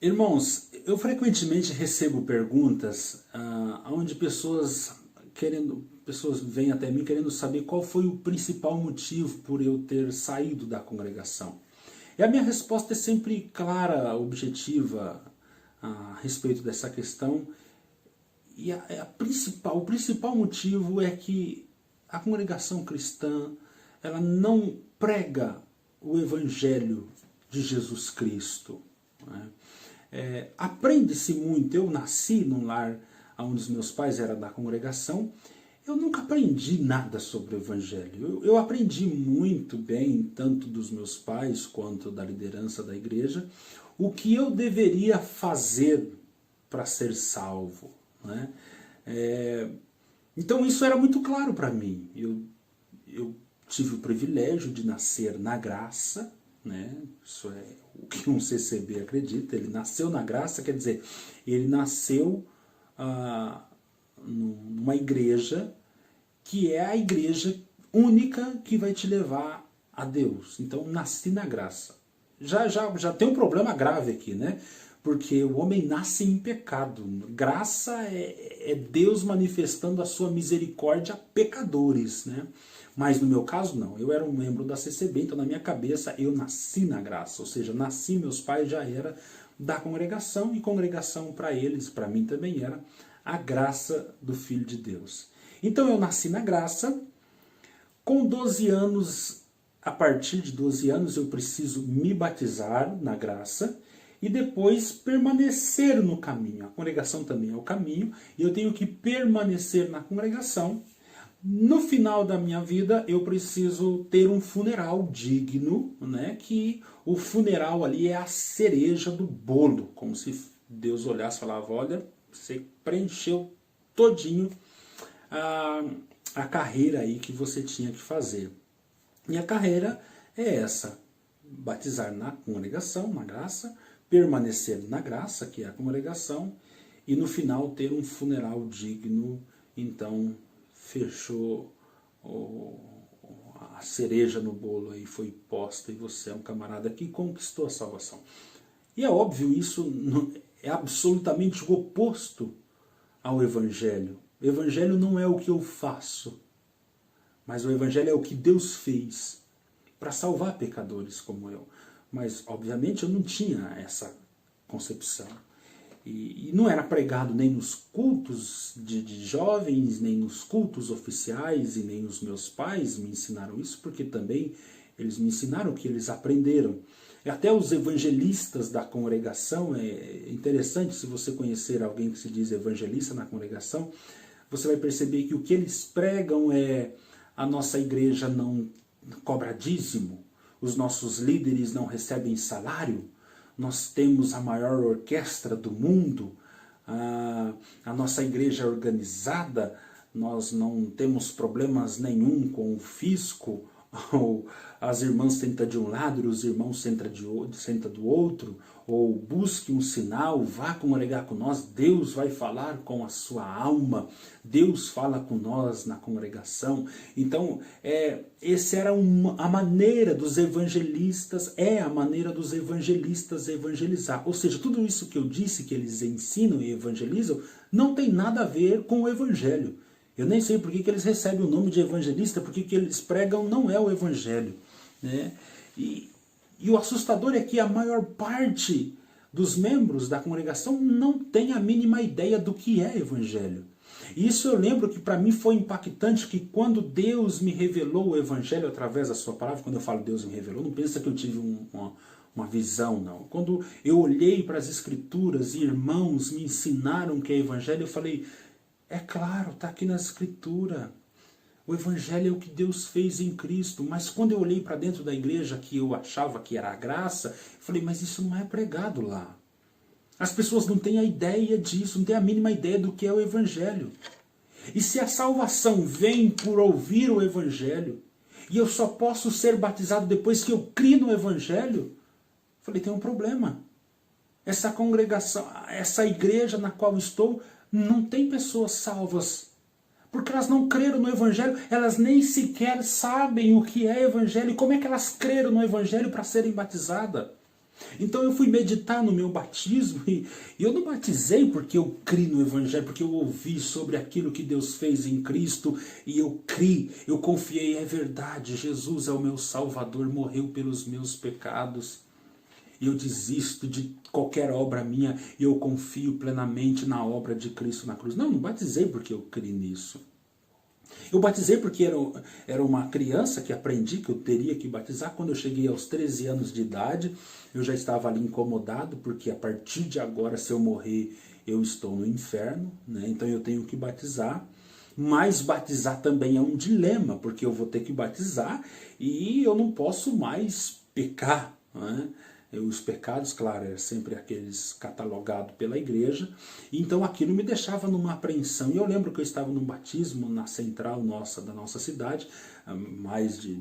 Irmãos, eu frequentemente recebo perguntas onde pessoas vêm até mim querendo saber qual foi o principal motivo por eu ter saído da congregação. E a minha resposta é sempre clara, objetiva a respeito dessa questão. E o principal motivo é que a congregação cristã ela não prega o evangelho de Jesus Cristo. Né? Aprende-se muito. Eu nasci num lar onde os meus pais eram da congregação. Eu nunca aprendi nada sobre o evangelho. Eu aprendi muito bem, tanto dos meus pais quanto da liderança da igreja, o que eu deveria fazer para ser salvo. Né? Então isso era muito claro para mim. Eu tive o privilégio de nascer na graça, né? Isso é o que um CCB acredita. Ele nasceu na graça, quer dizer, ele nasceu numa igreja que é a igreja única que vai te levar a Deus. Então, nasci na graça. Já tem um problema grave aqui, né? Porque o homem nasce em pecado. Graça é Deus manifestando a sua misericórdia a pecadores, né? Mas no meu caso não, eu era um membro da CCB, então na minha cabeça eu nasci na graça, ou seja, nasci, meus pais já eram da congregação, e congregação para eles, para mim também era a graça do Filho de Deus. Então eu nasci na graça, com 12 anos, a partir de 12 anos eu preciso me batizar na graça, e depois permanecer no caminho. A congregação também é o caminho, e eu tenho que permanecer na congregação. No final da minha vida, eu preciso ter um funeral digno, né? Que o funeral ali é a cereja do bolo, como se Deus olhasse e falava, olha, você preencheu todinho a carreira aí que você tinha que fazer. E a carreira é essa, batizar na congregação, na graça, permanecer na graça, que é a congregação, e no final ter um funeral digno. Então fechou a cereja no bolo aí, foi posta, e você é um camarada que conquistou a salvação. E é óbvio, isso é absolutamente o oposto ao Evangelho. O Evangelho não é o que eu faço, mas o Evangelho é o que Deus fez para salvar pecadores como eu. Mas, obviamente, eu não tinha essa concepção. E não era pregado nem nos cultos de jovens, nem nos cultos oficiais, e nem os meus pais me ensinaram isso, porque também eles me ensinaram o que eles aprenderam. E até os evangelistas da congregação, é interessante, se você conhecer alguém que se diz evangelista na congregação, você vai perceber que o que eles pregam é: a nossa igreja não cobra dízimo, os nossos líderes não recebem salário, nós temos a maior orquestra do mundo, a nossa igreja é organizada, nós não temos problemas nenhum com o fisco, ou as irmãs sentam de um lado e os irmãos sentam do outro, ou busque um sinal, vá congregar com nós, Deus vai falar com a sua alma, Deus fala com nós na congregação. Então, essa era a maneira dos evangelistas, é a maneira dos evangelistas evangelizar. Ou seja, tudo isso que eu disse que eles ensinam e evangelizam, não tem nada a ver com o evangelho. Eu nem sei por que eles recebem o nome de evangelista, porque o que eles pregam não é o evangelho. Né? E o assustador é que a maior parte dos membros da congregação não tem a mínima ideia do que é evangelho. E isso eu lembro que para mim foi impactante, que quando Deus me revelou o evangelho através da sua palavra, quando eu falo Deus me revelou, não pensa que eu tive uma visão, não. Quando eu olhei para as escrituras e irmãos me ensinaram o que é evangelho, eu falei, é claro, está aqui na escritura. O evangelho é o que Deus fez em Cristo. Mas quando eu olhei para dentro da igreja, que eu achava que era a graça, eu falei, mas isso não é pregado lá. As pessoas não têm a ideia disso, não têm a mínima ideia do que é o evangelho. E se a salvação vem por ouvir o evangelho, e eu só posso ser batizado depois que eu crio no evangelho, eu falei, tem um problema. Essa congregação, essa igreja na qual estou, não tem pessoas salvas, porque elas não creram no evangelho, elas nem sequer sabem o que é evangelho, como é que elas creram no evangelho para serem batizadas. Então eu fui meditar no meu batismo e eu não batizei porque eu criei no Evangelho, porque eu ouvi sobre aquilo que Deus fez em Cristo e eu criei, eu confiei, é verdade, Jesus é o meu Salvador, morreu pelos meus pecados. E eu desisto de qualquer obra minha e eu confio plenamente na obra de Cristo na cruz. Não, não batizei porque eu criei nisso. Eu batizei porque era uma criança que aprendi que eu teria que batizar. Quando eu cheguei aos 13 anos de idade, eu já estava ali incomodado, porque a partir de agora, se eu morrer, eu estou no inferno, né? Então eu tenho que batizar. Mas batizar também é um dilema, porque eu vou ter que batizar e eu não posso mais pecar, né? Os pecados, claro, eram sempre aqueles catalogados pela igreja, então aquilo me deixava numa apreensão. E eu lembro que eu estava num batismo na central da nossa cidade, mais de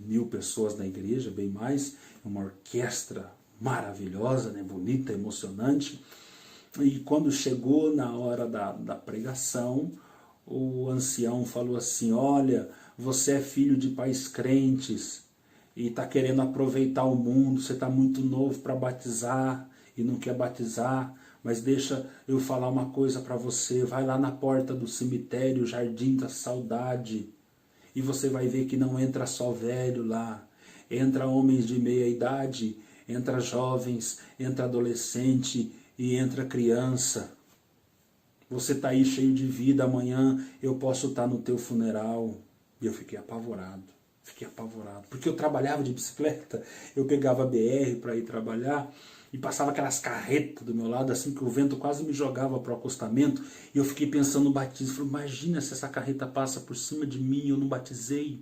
1000 pessoas na igreja, bem mais, uma orquestra maravilhosa, né, bonita, emocionante. E quando chegou na hora da pregação, o ancião falou assim: olha, você é filho de pais crentes, e está querendo aproveitar o mundo, você está muito novo para batizar e não quer batizar, mas deixa eu falar uma coisa para você, vai lá na porta do cemitério, Jardim da Saudade, e você vai ver que não entra só velho lá, entra homens de meia idade, entra jovens, entra adolescente e entra criança. Você está aí cheio de vida, amanhã eu posso estar no teu funeral. E eu fiquei apavorado. Porque eu trabalhava de bicicleta, eu pegava a BR para ir trabalhar e passava aquelas carretas do meu lado, assim que o vento quase me jogava para o acostamento, e eu fiquei pensando no batismo. Falei, imagina se essa carreta passa por cima de mim e eu não batizei,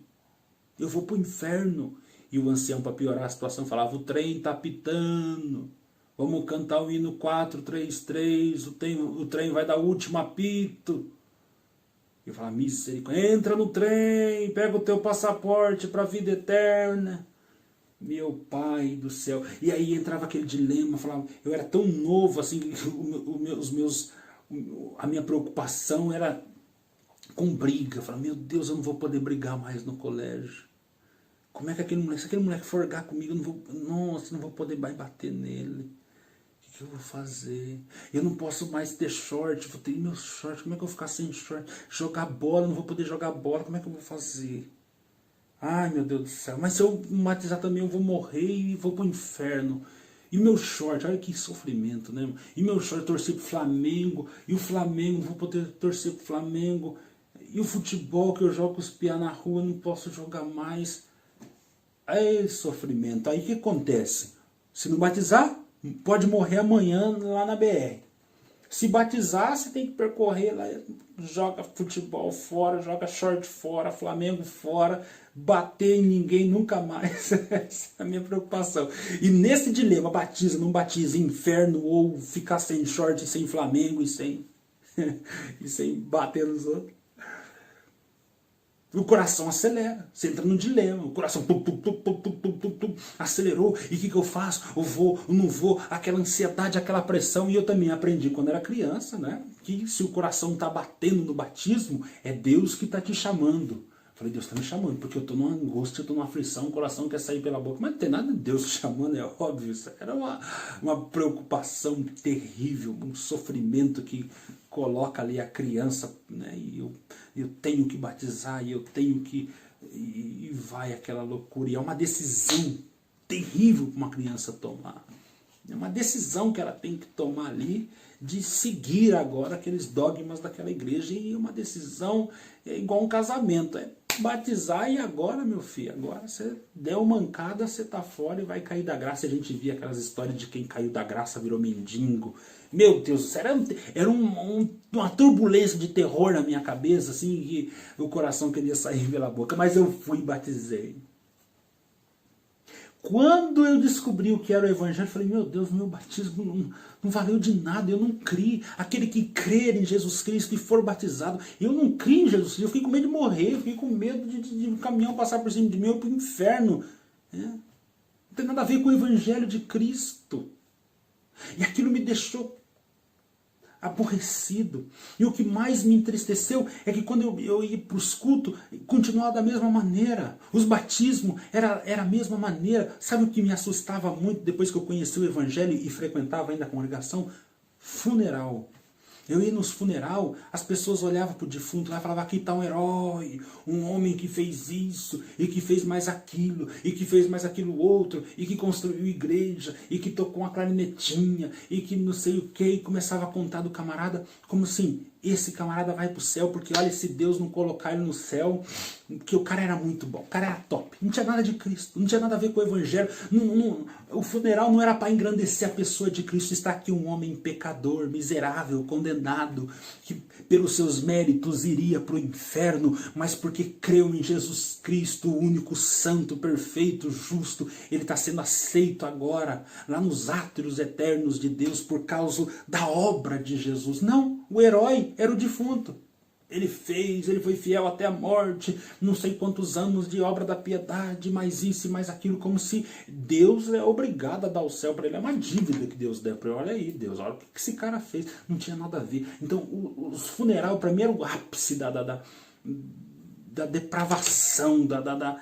eu vou para o inferno. E o ancião, para piorar a situação, falava, o trem está apitando, vamos cantar o hino 433, o trem vai dar o último apito. Eu falava, misericórdia, entra no trem, pega o teu passaporte para a vida eterna. Meu pai do céu. E aí entrava aquele dilema, falava, eu era tão novo, assim, a minha preocupação era com briga. Eu falava, meu Deus, eu não vou poder brigar mais no colégio. Como é que se aquele moleque forgar comigo, eu não vou poder mais bater nele. O que eu vou fazer? Eu não posso mais ter short, vou ter meus shorts, como é que eu vou ficar sem short? Jogar bola, não vou poder jogar bola, como é que eu vou fazer? Ai, meu Deus do céu, mas se eu batizar também eu vou morrer e vou pro inferno. E meu short, olha que sofrimento, né? E meu short, eu torci pro Flamengo, e o Flamengo, não vou poder torcer pro Flamengo. E o futebol que eu jogo com os piá na rua, eu não posso jogar mais. Aí, sofrimento. Aí o que acontece? Se não batizar, pode morrer amanhã lá na BR. Se batizar, você tem que percorrer lá, joga futebol fora, joga short fora, Flamengo fora, bater em ninguém nunca mais. Essa é a minha preocupação. E nesse dilema, batiza, não batiza, inferno ou ficar sem short, sem Flamengo e sem, e sem bater nos outros. O coração acelera, você entra no dilema, o coração acelerou, e o que eu faço? Eu vou, eu não vou, aquela ansiedade, aquela pressão. E eu também aprendi quando era criança, né, que se o coração está batendo no batismo, é Deus que está te chamando. Eu falei, Deus está me chamando, porque eu estou numa angústia, eu estou numa aflição, o coração quer sair pela boca. Mas não tem nada de Deus chamando, é óbvio. Isso era uma preocupação terrível, um sofrimento que coloca ali a criança, né, e eu tenho que batizar, e eu tenho que... E vai aquela loucura. E é uma decisão terrível para uma criança tomar. É uma decisão que ela tem que tomar ali, de seguir agora aqueles dogmas daquela igreja. E uma decisão é igual um casamento, é batizar. E agora, meu filho, agora você deu mancada, você tá fora e vai cair da graça. A gente via aquelas histórias de quem caiu da graça virou mendigo. Meu Deus, era uma turbulência de terror na minha cabeça, assim, que o coração queria sair pela boca. Mas eu fui e batizei. Quando eu descobri o que era o Evangelho, eu falei, meu Deus, meu batismo não valeu de nada, eu não criei. Aquele que crer em Jesus Cristo e for batizado, eu não criei em Jesus Cristo, eu fiquei com medo de morrer, eu fiquei com medo de um caminhão passar por cima de mim, eu para o inferno. Não tem nada a ver com o Evangelho de Cristo. E aquilo me deixou aborrecido. E o que mais me entristeceu é que quando eu ia para os cultos, continuava da mesma maneira. Os batismos era a mesma maneira. Sabe o que me assustava muito depois que eu conheci o Evangelho e frequentava ainda a congregação? Funeral. Eu ia nos funeral, as pessoas olhavam para o defunto lá e falavam, aqui está um herói, um homem que fez isso, e que fez mais aquilo, e que fez mais aquilo outro, e que construiu igreja, e que tocou uma clarinetinha, e que não sei o que, e começava a contar do camarada, como assim, esse camarada vai para o céu, porque olha, se Deus não colocar ele no céu, que o cara era muito bom, o cara era top, não tinha nada de Cristo, não tinha nada a ver com o Evangelho, o funeral não era para engrandecer a pessoa de Cristo, está aqui um homem pecador, miserável, condenado, que pelos seus méritos iria para o inferno, mas porque creu em Jesus Cristo, o único santo, perfeito, justo, ele está sendo aceito agora, lá nos átrios eternos de Deus, por causa da obra de Jesus. Não, o herói era o defunto. Ele foi fiel até a morte, não sei quantos anos de obra da piedade, mais isso e mais aquilo, como se Deus é obrigado a dar o céu para ele. É uma dívida que Deus der para ele. Olha aí, Deus, olha o que esse cara fez. Não tinha nada a ver. Então, os funeral para mim era o ápice da depravação, da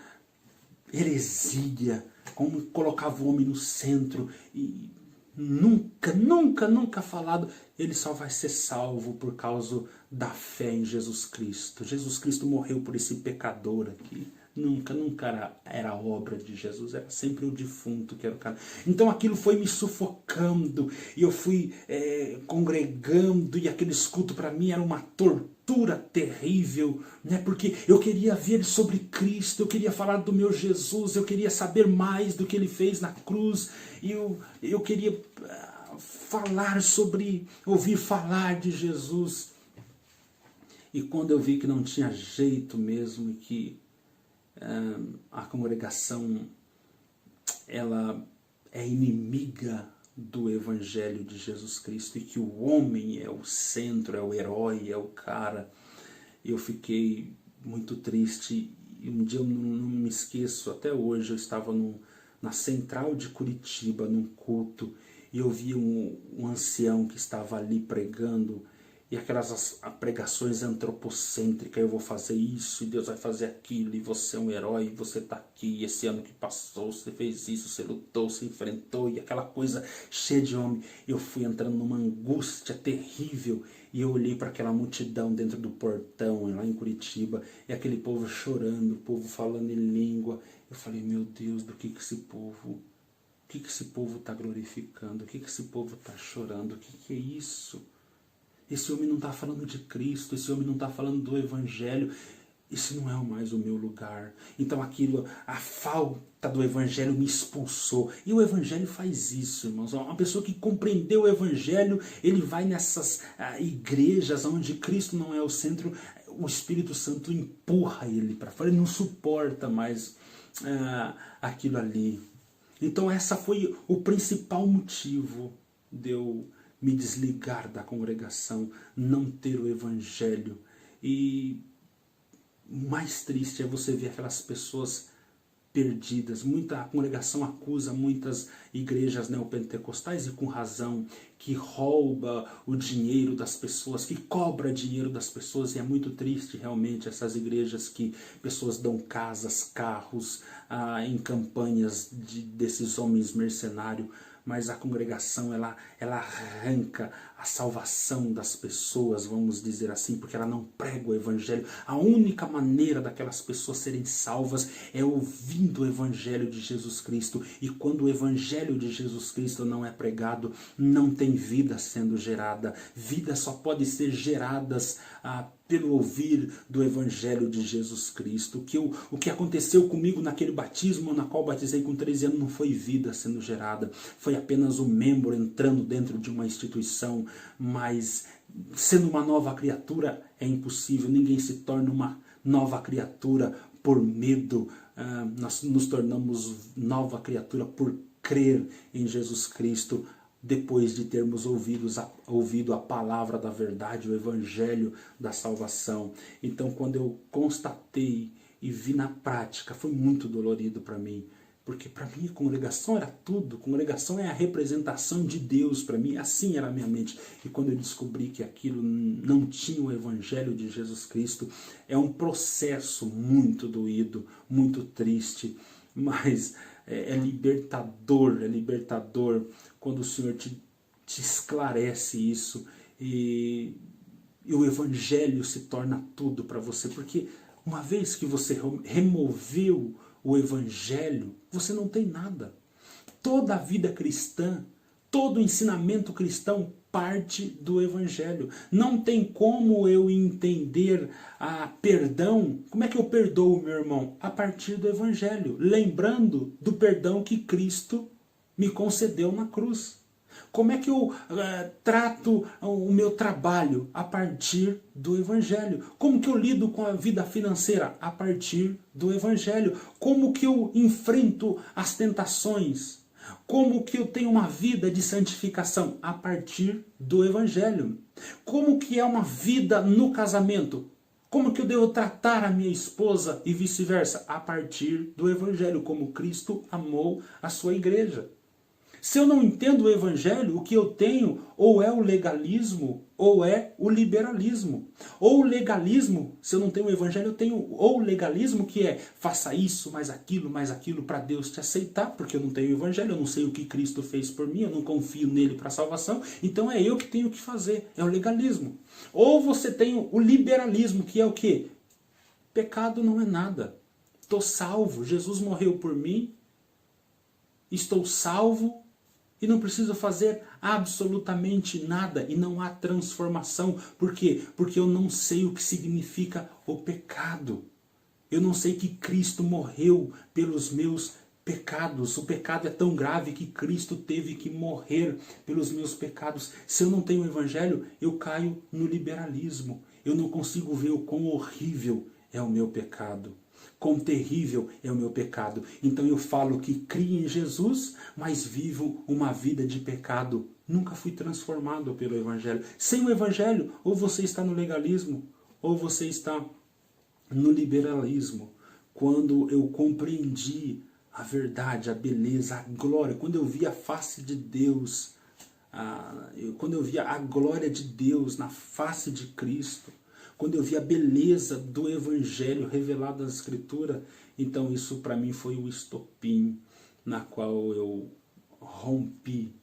heresia, como colocava o homem no centro e nunca falado, ele só vai ser salvo por causa da fé em Jesus Cristo. Jesus Cristo morreu por esse pecador aqui. Nunca era a obra de Jesus, era sempre o defunto que era o cara. Então aquilo foi me sufocando, e eu fui congregando, e aquele escuto para mim era uma tortura terrível, né? Porque eu queria ver sobre Cristo, eu queria falar do meu Jesus, eu queria saber mais do que ele fez na cruz, e eu queria ouvir falar de Jesus. E quando eu vi que não tinha jeito mesmo, e que a congregação ela é inimiga do Evangelho de Jesus Cristo, e que o homem é o centro, é o herói, é o cara, eu fiquei muito triste. E um dia eu não me esqueço, até hoje eu estava na central de Curitiba, num culto, e eu vi um ancião que estava ali pregando, e aquelas pregações antropocêntricas, eu vou fazer isso, e Deus vai fazer aquilo, e você é um herói, e você está aqui, e esse ano que passou, você fez isso, você lutou, você enfrentou, e aquela coisa cheia de homem. Eu fui entrando numa angústia terrível, e eu olhei para aquela multidão dentro do portão, lá em Curitiba, e aquele povo chorando, o povo falando em língua. Eu falei, meu Deus, do que esse povo está glorificando, o que esse povo está chorando, o que é isso? Esse homem não está falando de Cristo, esse homem não está falando do Evangelho, esse não é mais o meu lugar. Então a falta do Evangelho me expulsou. E o Evangelho faz isso, irmãos. Uma pessoa que compreendeu o Evangelho, ele vai nessas igrejas onde Cristo não é o centro, o Espírito Santo empurra ele para fora, ele não suporta mais aquilo ali. Então essa foi o principal motivo de eu me desligar da congregação, não ter o Evangelho. E mais triste é você ver aquelas pessoas perdidas. A congregação acusa muitas igrejas neopentecostais, e com razão, que rouba o dinheiro das pessoas, que cobra dinheiro das pessoas, e é muito triste realmente essas igrejas que pessoas dão casas, carros, em campanhas desses homens mercenários. Mas a congregação ela arranca a salvação das pessoas, vamos dizer assim, porque ela não prega o Evangelho. A única maneira daquelas pessoas serem salvas é ouvindo o Evangelho de Jesus Cristo. E quando o Evangelho de Jesus Cristo não é pregado, não tem vida sendo gerada. Vida só pode ser geradas pelo ouvir do Evangelho de Jesus Cristo. O que aconteceu comigo naquele batismo, na qual batizei com 13 anos, não foi vida sendo gerada, foi apenas um membro entrando dentro de uma instituição, mas sendo uma nova criatura é impossível, ninguém se torna uma nova criatura por medo, nós nos tornamos nova criatura por crer em Jesus Cristo, depois de termos ouvido a palavra da verdade, o Evangelho da salvação. Então quando eu constatei e vi na prática, foi muito dolorido para mim, Porque para mim a congregação era tudo, a congregação é a representação de Deus para mim, assim era a minha mente. E quando eu descobri que aquilo não tinha o Evangelho de Jesus Cristo, é um processo muito doído, muito triste, mas é libertador quando o Senhor te esclarece isso e o Evangelho se torna tudo para você, porque uma vez que você removeu o Evangelho, você não tem nada. Toda a vida cristã, todo o ensinamento cristão parte do Evangelho. Não tem como eu entender perdão. Como é que eu perdoo meu irmão? A partir do Evangelho, lembrando do perdão que Cristo me concedeu na cruz. Como é que eu trato o meu trabalho? A partir do Evangelho. Como que eu lido com a vida financeira? A partir do Evangelho. Como que eu enfrento as tentações? Como que eu tenho uma vida de santificação? A partir do Evangelho. Como que é uma vida no casamento? Como que eu devo tratar a minha esposa e vice-versa? A partir do Evangelho. Como Cristo amou a sua igreja. Se eu não entendo o Evangelho, o que eu tenho ou é o legalismo ou é o liberalismo. Ou o legalismo, se eu não tenho o Evangelho, eu tenho ou o legalismo, que é faça isso, mais aquilo para Deus te aceitar, porque eu não tenho o Evangelho, eu não sei o que Cristo fez por mim, eu não confio nele para a salvação, então é eu que tenho que fazer, é o legalismo. Ou você tem o liberalismo, que é o quê? Pecado não é nada, estou salvo, Jesus morreu por mim, estou salvo, e não preciso fazer absolutamente nada. E não há transformação. Por quê? Porque eu não sei o que significa o pecado. Eu não sei que Cristo morreu pelos meus pecados. O pecado é tão grave que Cristo teve que morrer pelos meus pecados. Se eu não tenho o Evangelho, eu caio no liberalismo. Eu não consigo ver o quão horrível é o meu pecado. Quão terrível é o meu pecado. Então eu falo que crio em Jesus, mas vivo uma vida de pecado. Nunca fui transformado pelo Evangelho. Sem o Evangelho, ou você está no legalismo, ou você está no liberalismo. Quando eu compreendi a verdade, a beleza, a glória, quando eu vi a face de Deus, quando eu vi a glória de Deus na face de Cristo, quando eu vi a beleza do Evangelho revelado na Escritura, então isso para mim foi o estopim na qual eu rompi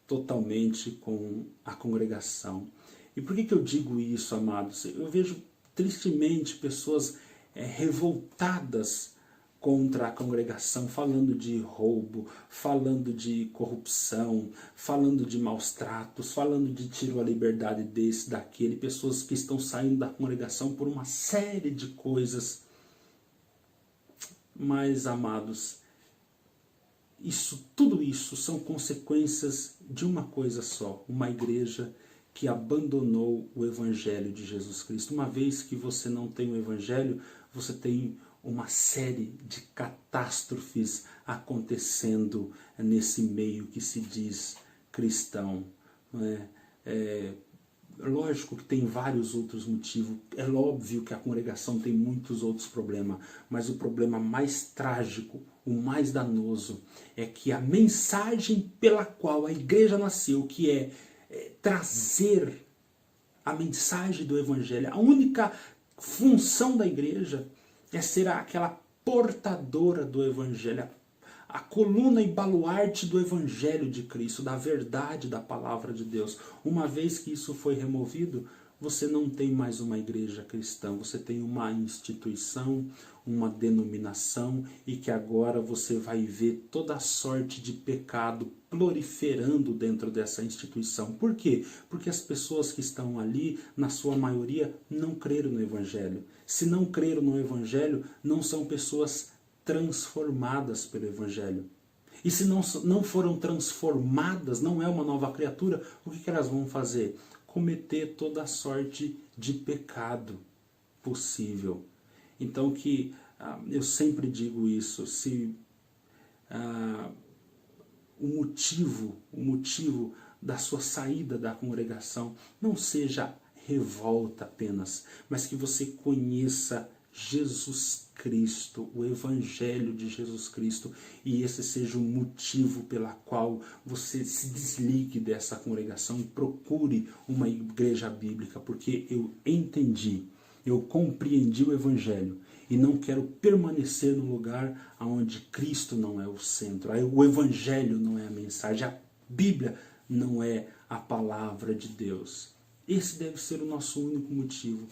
totalmente com a congregação. E por que eu digo isso, amados? Eu vejo tristemente pessoas revoltadas contra a congregação, falando de roubo, falando de corrupção, falando de maus tratos, falando de tiro à liberdade desse, daquele, pessoas que estão saindo da congregação por uma série de coisas. Mas, amados, tudo isso são consequências de uma coisa só, uma igreja que abandonou o Evangelho de Jesus Cristo. Uma vez que você não tem o Evangelho, você tem uma série de catástrofes acontecendo nesse meio que se diz cristão. Não é? Lógico que tem vários outros motivos, é óbvio que a congregação tem muitos outros problemas, mas o problema mais trágico, o mais danoso, é que a mensagem pela qual a igreja nasceu, que é trazer a mensagem do Evangelho, a única função da igreja é ser aquela portadora do Evangelho, a coluna e baluarte do Evangelho de Cristo, da verdade da palavra de Deus. Uma vez que isso foi removido, você não tem mais uma igreja cristã, você tem uma instituição, uma denominação, e que agora você vai ver toda sorte de pecado proliferando dentro dessa instituição. Por quê? Porque as pessoas que estão ali, na sua maioria, não creram no Evangelho. Se não creram no Evangelho, não são pessoas transformadas pelo Evangelho. E se não foram transformadas, não é uma nova criatura, o que elas vão fazer? Cometer toda a sorte de pecado possível. Então eu sempre digo isso, se o motivo da sua saída da congregação não seja revolta apenas, mas que você conheça Jesus Cristo, o Evangelho de Jesus Cristo, e esse seja o motivo pela qual você se desligue dessa congregação e procure uma igreja bíblica, porque eu entendi, eu compreendi o Evangelho e não quero permanecer no lugar onde Cristo não é o centro, o Evangelho não é a mensagem, a Bíblia não é a palavra de Deus. Esse deve ser o nosso único motivo.